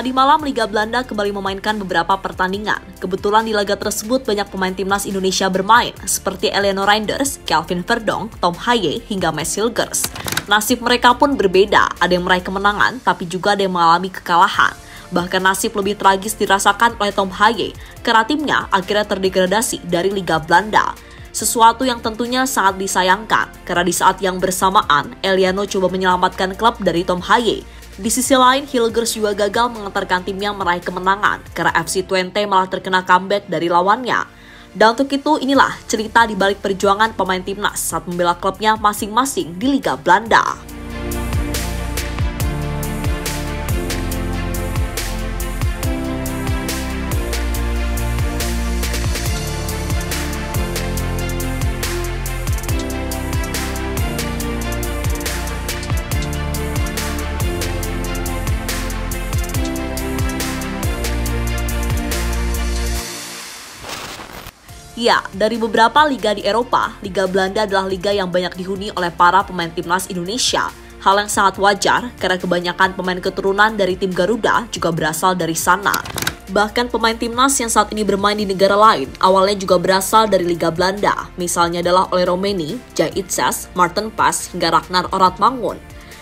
Tadi malam Liga Belanda kembali memainkan beberapa pertandingan. Kebetulan di laga tersebut banyak pemain timnas Indonesia bermain, seperti Eliano Reinders, Kelvin Verdonk, Tom Haaien, hingga Mads Hilgers. Nasib mereka pun berbeda, ada yang meraih kemenangan, tapi juga ada yang mengalami kekalahan. Bahkan nasib lebih tragis dirasakan oleh Tom Haaien, karena timnya akhirnya terdegradasi dari Liga Belanda. Sesuatu yang tentunya sangat disayangkan, karena di saat yang bersamaan, Eliano coba menyelamatkan klub dari Tom Haaien. Di sisi lain, Hilgers juga gagal mengantarkan timnya meraih kemenangan karena FC Twente malah terkena comeback dari lawannya. Dan untuk itu, inilah cerita di balik perjuangan pemain timnas saat membela klubnya masing-masing di Liga Belanda. Ya, dari beberapa liga di Eropa, Liga Belanda adalah liga yang banyak dihuni oleh para pemain timnas Indonesia. Hal yang sangat wajar karena kebanyakan pemain keturunan dari tim Garuda juga berasal dari sana. Bahkan pemain timnas yang saat ini bermain di negara lain awalnya juga berasal dari Liga Belanda. Misalnya adalah Ole Romeni, Jai Itzes, Marten Pas, hingga Ragnar Oratmangun.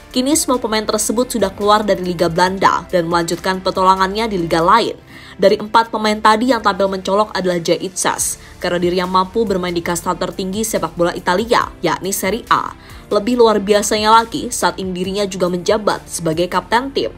Kini semua pemain tersebut sudah keluar dari Liga Belanda dan melanjutkan petualangannya di liga lain. Dari 4 pemain tadi yang tampil mencolok adalah Jai Itzes, karena dirinya mampu bermain di kasta tertinggi sepak bola Italia, yakni Serie A. Lebih luar biasanya lagi, saat ini dirinya juga menjabat sebagai kapten tim.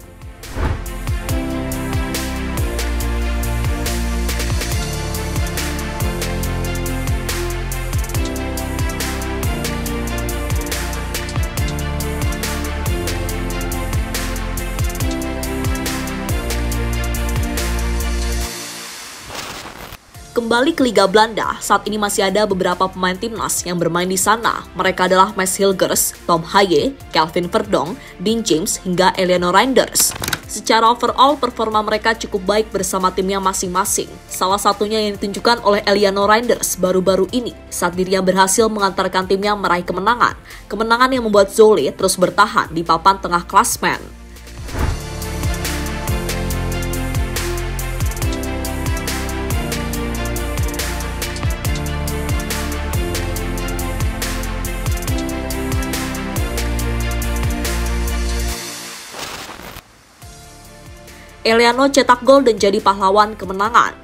Kembali ke Liga Belanda, saat ini masih ada beberapa pemain timnas yang bermain di sana. Mereka adalah Mads Hilgers, Tom Haaien, Kelvin Verdonk, Dean James, hingga Eliano Reinders. Secara overall, performa mereka cukup baik bersama timnya masing-masing. Salah satunya yang ditunjukkan oleh Eliano Reinders baru-baru ini, saat dirinya berhasil mengantarkan timnya meraih kemenangan. Kemenangan yang membuat Zwolle terus bertahan di papan tengah klasmen. Eliano cetak gol dan jadi pahlawan kemenangan.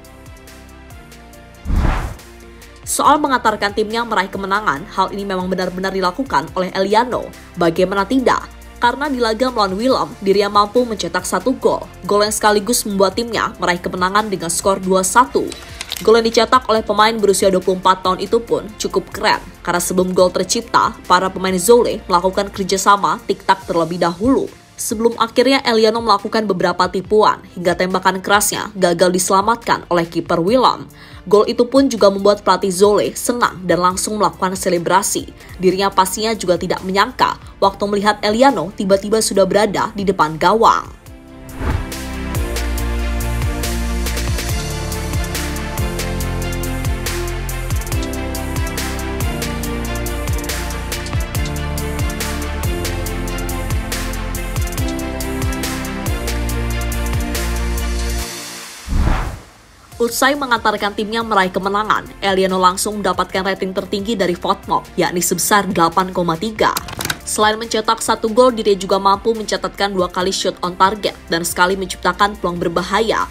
Soal mengantarkan timnya meraih kemenangan, hal ini memang benar-benar dilakukan oleh Eliano. Bagaimana tidak? Karena di laga melawan Willem, dirinya mampu mencetak 1 gol. Gol yang sekaligus membuat timnya meraih kemenangan dengan skor 2-1. Gol yang dicetak oleh pemain berusia 24 tahun itu pun cukup keren. Karena sebelum gol tercipta, para pemain Zwolle melakukan kerjasama tik-tak terlebih dahulu. Sebelum akhirnya Eliano melakukan beberapa tipuan, hingga tembakan kerasnya gagal diselamatkan oleh kiper Willem. Gol itu pun juga membuat pelatih Zwolle senang dan langsung melakukan selebrasi. Dirinya pastinya juga tidak menyangka waktu melihat Eliano tiba-tiba sudah berada di depan gawang. Usai mengantarkan timnya meraih kemenangan, Eliano langsung mendapatkan rating tertinggi dari VoteMob, yakni sebesar 8,3. Selain mencetak 1 gol, dirinya juga mampu mencatatkan 2 kali shot on target dan sekali menciptakan peluang berbahaya.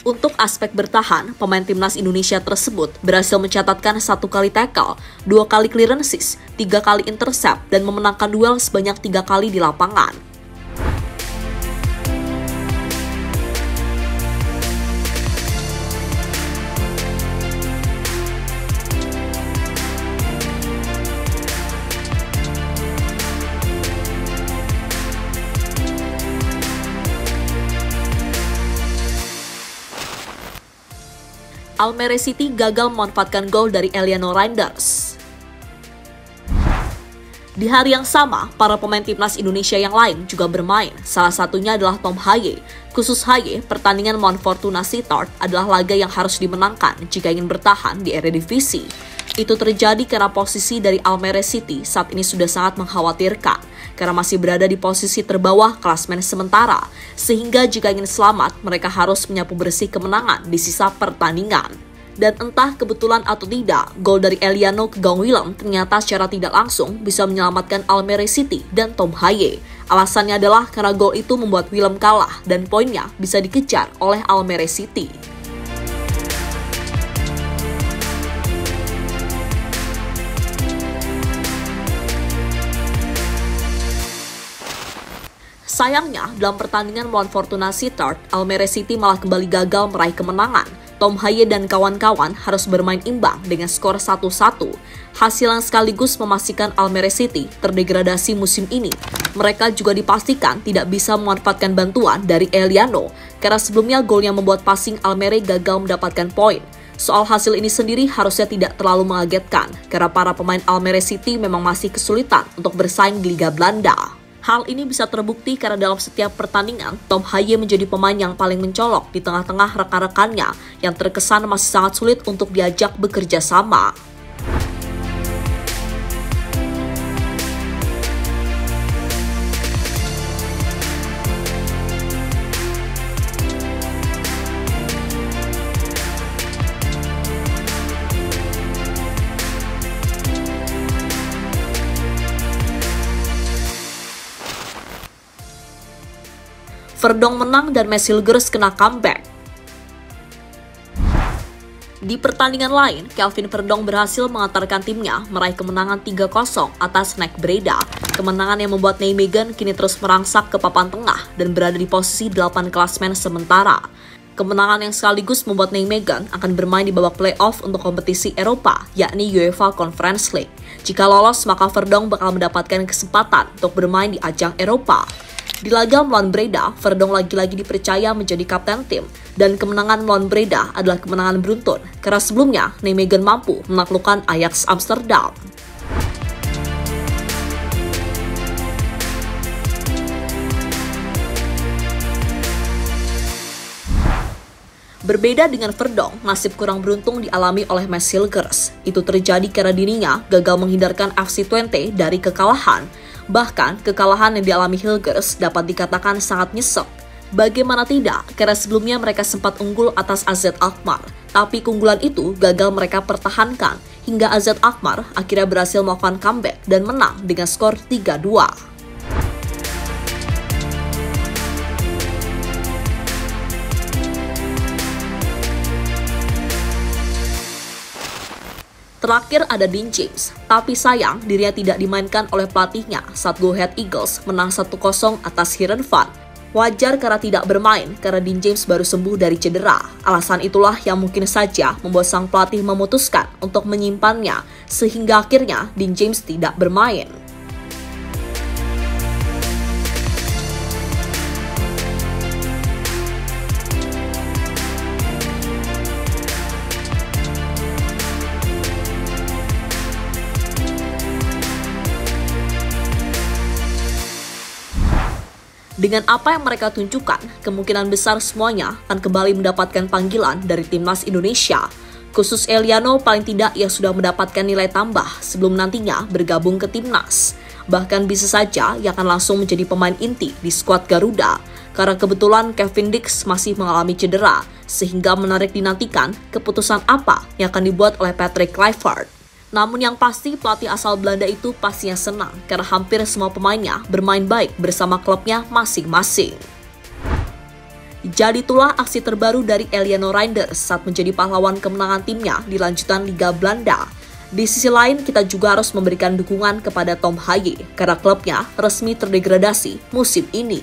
Untuk aspek bertahan, pemain timnas Indonesia tersebut berhasil mencatatkan 1 kali tackle, 2 kali clearances, 3 kali intercept, dan memenangkan duel sebanyak 3 kali di lapangan. Almere City gagal memanfaatkan gol dari Eliano Reinders. Di hari yang sama, para pemain timnas Indonesia yang lain juga bermain. Salah satunya adalah Tom Haaien. Khusus Haaien, pertandingan melawan Fortuna Sittard adalah laga yang harus dimenangkan jika ingin bertahan di Eredivisie. Itu terjadi karena posisi dari Almere City saat ini sudah sangat mengkhawatirkan karena masih berada di posisi terbawah klasemen sementara, sehingga jika ingin selamat mereka harus menyapu bersih kemenangan di sisa pertandingan. Dan entah kebetulan atau tidak, gol dari Eliano ke gawang Willem ternyata secara tidak langsung bisa menyelamatkan Almere City dan Tom Haye. Alasannya adalah karena gol itu membuat Willem kalah dan poinnya bisa dikejar oleh Almere City. Sayangnya, dalam pertandingan melawan Fortuna Sittard, Almere City malah kembali gagal meraih kemenangan. Tom Haye dan kawan-kawan harus bermain imbang dengan skor 1-1. Hasil yang sekaligus memastikan Almere City terdegradasi musim ini. Mereka juga dipastikan tidak bisa memanfaatkan bantuan dari Eliano, karena sebelumnya gol yang membuat passing Almere gagal mendapatkan poin. Soal hasil ini sendiri harusnya tidak terlalu mengagetkan, karena para pemain Almere City memang masih kesulitan untuk bersaing di Liga Belanda. Hal ini bisa terbukti karena dalam setiap pertandingan, Tom Haye menjadi pemain yang paling mencolok di tengah-tengah rekan-rekannya yang terkesan masih sangat sulit untuk diajak bekerja sama. Verdong menang dan Messilgers kena comeback. Di pertandingan lain, Kelvin Verdong berhasil mengantarkan timnya meraih kemenangan 3-0 atas NEC Breda. Kemenangan yang membuat Nijmegen kini terus merangsak ke papan tengah dan berada di posisi 8 klasemen sementara. Kemenangan yang sekaligus membuat Nijmegen akan bermain di babak playoff untuk kompetisi Eropa, yakni UEFA Conference League. Jika lolos, maka Verdong bakal mendapatkan kesempatan untuk bermain di ajang Eropa. Di laga melawan Breda, Verdong lagi-lagi dipercaya menjadi kapten tim, dan kemenangan melawan Breda adalah kemenangan beruntun, karena sebelumnya Nijmegen mampu menaklukkan Ajax Amsterdam. Berbeda dengan Verdong, nasib kurang beruntung dialami oleh Messilgers. Itu terjadi karena dirinya gagal menghindarkan FC Twente dari kekalahan. Bahkan, kekalahan yang dialami Hilgers dapat dikatakan sangat nyesek. Bagaimana tidak, karena sebelumnya mereka sempat unggul atas AZ Alkmaar. Tapi keunggulan itu gagal mereka pertahankan, hingga AZ Alkmaar akhirnya berhasil melakukan comeback dan menang dengan skor 3-2. Terakhir ada Dean James, tapi sayang dirinya tidak dimainkan oleh pelatihnya saat Go Ahead Eagles menang 1-0 atas Heerenveen. Wajar karena tidak bermain karena Dean James baru sembuh dari cedera. Alasan itulah yang mungkin saja membuat sang pelatih memutuskan untuk menyimpannya, sehingga akhirnya Dean James tidak bermain. Dengan apa yang mereka tunjukkan, kemungkinan besar semuanya akan kembali mendapatkan panggilan dari timnas Indonesia. Khusus Eliano paling tidak ia sudah mendapatkan nilai tambah sebelum nantinya bergabung ke timnas. Bahkan bisa saja ia akan langsung menjadi pemain inti di skuad Garuda. Karena kebetulan Kevin Dix masih mengalami cedera, sehingga menarik dinantikan keputusan apa yang akan dibuat oleh Patrick Kluivert. Namun yang pasti pelatih asal Belanda itu pastinya senang karena hampir semua pemainnya bermain baik bersama klubnya masing-masing. Jadi itulah aksi terbaru dari Eliano Reinders saat menjadi pahlawan kemenangan timnya di lanjutan Liga Belanda. Di sisi lain kita juga harus memberikan dukungan kepada Tom Haye karena klubnya resmi terdegradasi musim ini.